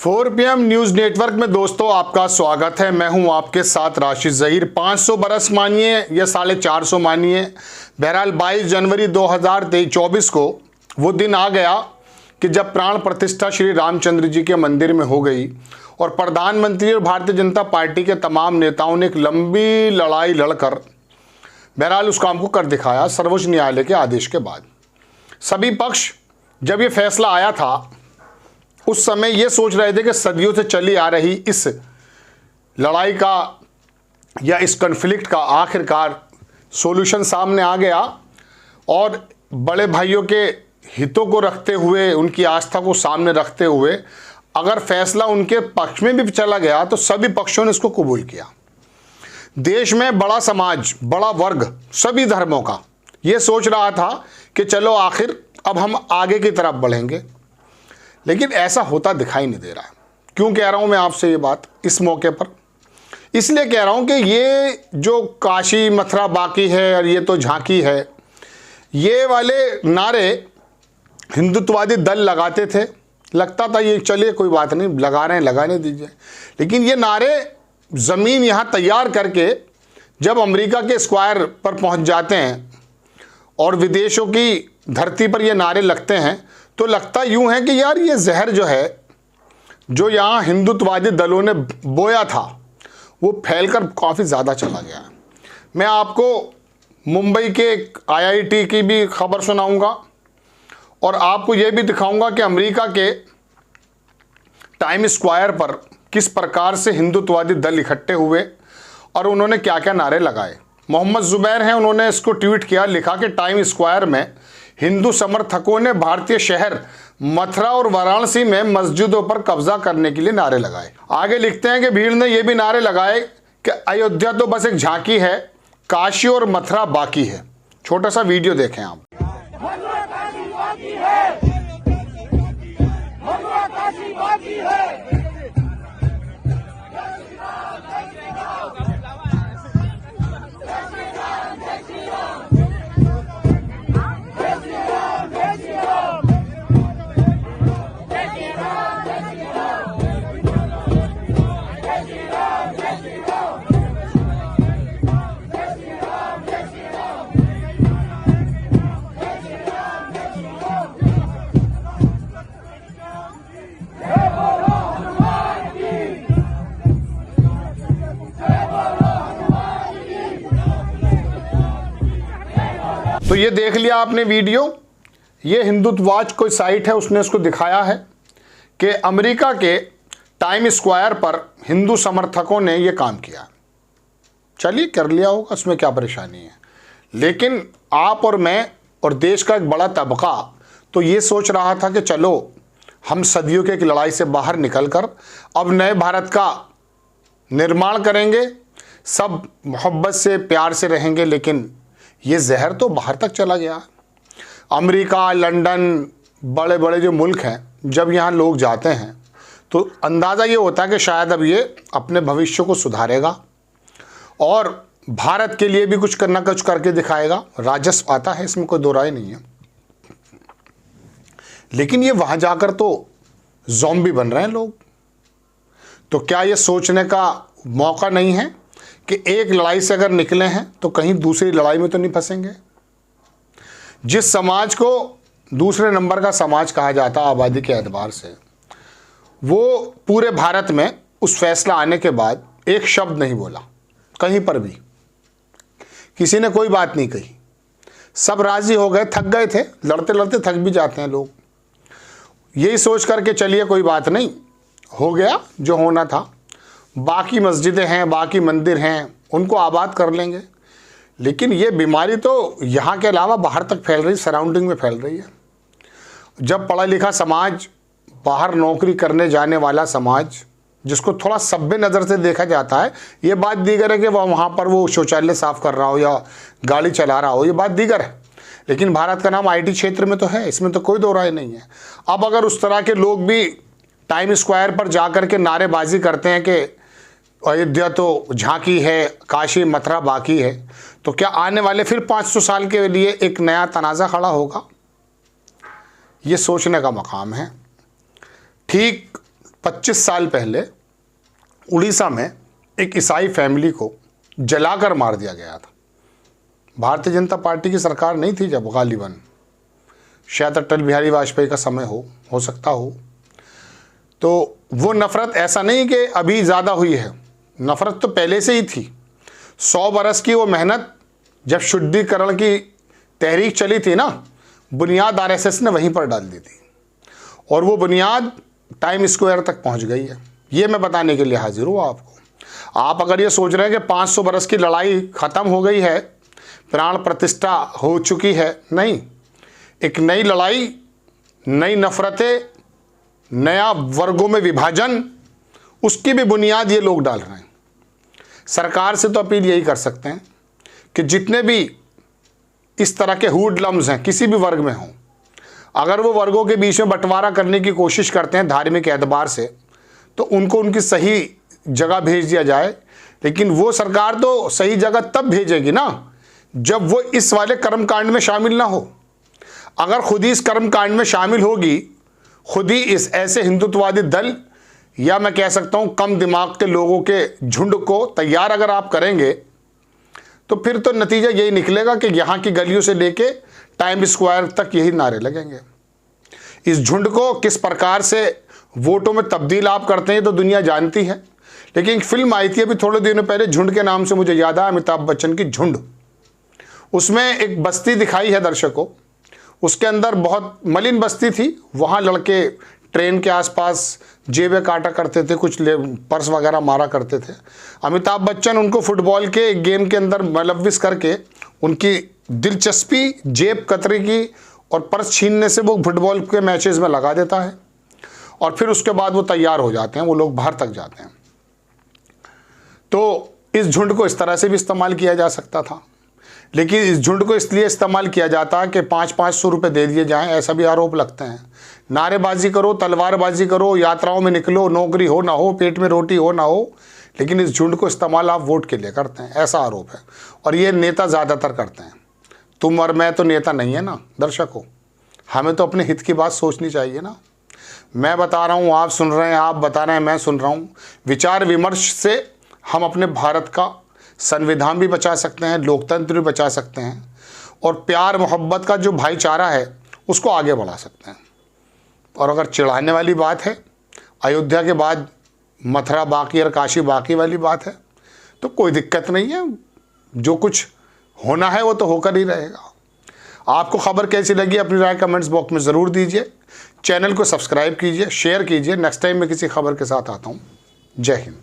4 PM news network में दोस्तों आपका स्वागत है। मैं हूं आपके साथ राशिद ज़हीर। 500 बरस मानिए या 450 मानिए, बहरहाल 22 जनवरी 2024 को वो दिन आ गया कि जब प्राण प्रतिष्ठा श्री रामचंद्र जी के मंदिर में हो गई और प्रधानमंत्री और भारतीय जनता पार्टी के तमाम नेताओं ने एक लंबी लड़ाई लड़कर बहरहाल उस काम को कर दिखाया। सर्वोच्च न्यायालय के आदेश के बाद सभी पक्ष जब ये फैसला आया था उस समय ये सोच रहे थे कि सदियों से चली आ रही इस लड़ाई का या इस कन्फ्लिक्ट का आखिरकार सॉल्यूशन सामने आ गया और बड़े भाइयों के हितों को रखते हुए, उनकी आस्था को सामने रखते हुए अगर फैसला उनके पक्ष में भी चला गया तो सभी पक्षों ने इसको कबूल किया। देश में बड़ा समाज, बड़ा वर्ग, सभी धर्मों का ये सोच रहा था कि चलो आखिर अब हम आगे की तरफ बढ़ेंगे, लेकिन ऐसा होता दिखाई नहीं दे रहा है। क्यों कह रहा हूं मैं आपसे ये बात इस मौके पर? इसलिए कह रहा हूं कि ये जो काशी मथुरा बाकी है और ये तो झांकी है, ये वाले नारे हिंदुत्ववादी दल लगाते थे। लगता था ये चलिए कोई बात नहीं, लगा रहे हैं लगाने दीजिए, लेकिन ये नारे ज़मीन यहाँ तैयार करके जब अमेरिका के स्क्वायर पर पहुँच जाते हैं और विदेशों की धरती पर ये नारे लगते हैं तो लगता यूं है कि यार ये जहर जो है, जो यहाँ हिंदुत्ववादी दलों ने बोया था, वो फैलकर काफ़ी ज़्यादा चला गया। मैं आपको मुंबई के IIT की भी खबर सुनाऊंगा और आपको ये भी दिखाऊंगा कि अमेरिका के टाइम स्क्वायर पर किस प्रकार से हिंदुत्ववादी दल इकट्ठे हुए और उन्होंने क्या क्या नारे लगाए। मोहम्मद जुबैर हैं, उन्होंने इसको ट्वीट किया, लिखा कि टाइम स्क्वायर में हिंदू समर्थकों ने भारतीय शहर मथुरा और वाराणसी में मस्जिदों पर कब्जा करने के लिए नारे लगाए। आगे लिखते हैं कि भीड़ ने यह भी नारे लगाए कि अयोध्या तो बस एक झांकी है, काशी और मथुरा बाकी है। छोटा सा वीडियो देखें आप। तो ये देख लिया आपने वीडियो। ये हिंदुत्ववाच कोई साइट है, उसने इसको दिखाया है कि अमेरिका के टाइम स्क्वायर पर हिंदू समर्थकों ने ये काम किया। चलिए कर लिया होगा, उसमें क्या परेशानी है, लेकिन आप और मैं और देश का एक बड़ा तबका तो ये सोच रहा था कि चलो हम सदियों की एक लड़ाई से बाहर निकलकर अब नए भारत का निर्माण करेंगे, सब मोहब्बत से प्यार से रहेंगे। लेकिन ये जहर तो बाहर तक चला गया। अमेरिका, लंदन, बड़े बड़े जो मुल्क हैं, जब यहाँ लोग जाते हैं तो अंदाज़ा ये होता है कि शायद अब ये अपने भविष्य को सुधारेगा और भारत के लिए भी कुछ करना कुछ करके दिखाएगा। राजस्व आता है, इसमें कोई दो राय नहीं है, लेकिन ये वहाँ जाकर तो ज़ॉम्बी बन रहे हैं लोग। तो क्या ये सोचने का मौका नहीं है कि एक लड़ाई से अगर निकले हैं तो कहीं दूसरी लड़ाई में तो नहीं फंसेंगे? जिस समाज को दूसरे नंबर का समाज कहा जाता आबादी के एतबार से, वो पूरे भारत में उस फैसला आने के बाद एक शब्द नहीं बोला, कहीं पर भी किसी ने कोई बात नहीं कही। सब राजी हो गए, थक गए थे, लड़ते लड़ते थक भी जाते हैं लोग। यही सोच करके चलिए कोई बात नहीं, हो गया जो होना था, बाकी मस्जिदें हैं, बाकी मंदिर हैं, उनको आबाद कर लेंगे। लेकिन ये बीमारी तो यहाँ के अलावा बाहर तक फैल रही, सराउंडिंग में फैल रही है। जब पढ़ा लिखा समाज, बाहर नौकरी करने जाने वाला समाज, जिसको थोड़ा सभ्य नज़र से देखा जाता है, ये बात दीगर है कि वह वहाँ पर वो शौचालय साफ़ कर रहा हो या गाड़ी चला रहा हो, ये बात दीगर है, लेकिन भारत का नाम IT क्षेत्र में तो है, इसमें तो कोई दो राय नहीं है। अब अगर उस तरह के लोग भी टाइम स्क्वायर पर जा कर के नारेबाजी करते हैं कि अयोध्या तो झांकी है, काशी मथुरा बाकी है, तो क्या आने वाले फिर 500 साल के लिए एक नया तनाज़ा खड़ा होगा? ये सोचने का मकाम है। ठीक 25 साल पहले उड़ीसा में एक ईसाई फैमिली को जलाकर मार दिया गया था। भारतीय जनता पार्टी की सरकार नहीं थी जब, गालिबन शायद अटल बिहारी वाजपेयी का समय हो सकता हो। तो वो नफ़रत ऐसा नहीं कि अभी ज़्यादा हुई है, नफ़रत तो पहले से ही थी। 100 बरस की वो मेहनत, जब शुद्धिकरण की तहरीक चली थी ना, बुनियाद आरएसएस ने वहीं पर डाल दी थी और वो बुनियाद टाइम स्क्वायर तक पहुंच गई है। ये मैं बताने के लिए हाजिर हूँ आपको। आप अगर ये सोच रहे हैं कि 500 बरस की लड़ाई ख़त्म हो गई है, प्राण प्रतिष्ठा हो चुकी है, नहीं, एक नई लड़ाई, नई नफ़रतें, नया वर्गों में विभाजन, उसकी भी बुनियाद ये लोग डाल रहे हैं। सरकार से तो अपील यही कर सकते हैं कि जितने भी इस तरह के हुडलम्स हैं, किसी भी वर्ग में हों, अगर वो वर्गों के बीच में बंटवारा करने की कोशिश करते हैं धार्मिक एतबार से, तो उनको उनकी सही जगह भेज दिया जाए। लेकिन वो सरकार तो सही जगह तब भेजेगी ना जब वो इस वाले कर्मकांड में शामिल ना हो। अगर खुद ही इस कर्मकांड में शामिल होगी, खुद ही इस ऐसे हिंदुत्ववादी दल, या मैं कह सकता हूँ कम दिमाग के लोगों के झुंड को तैयार अगर आप करेंगे, तो फिर तो नतीजा यही निकलेगा कि यहाँ की गलियों से लेके टाइम स्क्वायर तक यही नारे लगेंगे। इस झुंड को किस प्रकार से वोटों में तब्दील आप करते हैं तो दुनिया जानती है। लेकिन एक फिल्म आई थी अभी थोड़े दिनों पहले, झुंड के नाम से, मुझे याद है अमिताभ बच्चन की झुंड। उसमें एक बस्ती दिखाई है दर्शकों, उसके अंदर बहुत मलिन बस्ती थी। वहाँ लड़के ट्रेन के आसपास जेबें काटा करते थे, कुछ पर्स वगैरह मारा करते थे। अमिताभ बच्चन उनको फुटबॉल के एक गेम के अंदर मुलव्विस करके उनकी दिलचस्पी जेब कतरे की और पर्स छीनने से वो फुटबॉल के मैचेस में लगा देता है और फिर उसके बाद वो तैयार हो जाते हैं, वो लोग बाहर तक जाते हैं। तो इस झुंड को इस तरह से भी इस्तेमाल किया जा सकता था, लेकिन इस झुंड को इसलिए इस्तेमाल किया जाता है कि 500-500 रुपये दे दिए जाएं, ऐसा भी आरोप लगते हैं। नारेबाजी करो, तलवारबाजी करो, यात्राओं में निकलो, नौकरी हो ना हो, पेट में रोटी हो ना हो, लेकिन इस झुंड को इस्तेमाल आप वोट के लिए करते हैं, ऐसा आरोप है। और ये नेता ज़्यादातर करते हैं। तुम और मैं तो नेता नहीं है ना दर्शकों, हमें तो अपने हित की बात सोचनी चाहिए ना। मैं बता रहा हूँ, आप सुन रहे हैं, आप बता रहे हैं, मैं सुन रहा हूँ। विचार विमर्श से हम अपने भारत का संविधान भी बचा सकते हैं, लोकतंत्र भी बचा सकते हैं और प्यार मोहब्बत का जो भाईचारा है उसको आगे बढ़ा सकते हैं। और अगर चिढ़ाने वाली बात है, अयोध्या के बाद मथुरा बाकी और काशी बाकी वाली बात है, तो कोई दिक्कत नहीं है, जो कुछ होना है वो तो होकर ही रहेगा। आपको खबर कैसी लगी अपनी राय कमेंट्स बॉक्स में ज़रूर दीजिए। चैनल को सब्सक्राइब कीजिए, शेयर कीजिए। नेक्स्ट टाइम मैं किसी खबर के साथ आता हूँ। जय हिंद।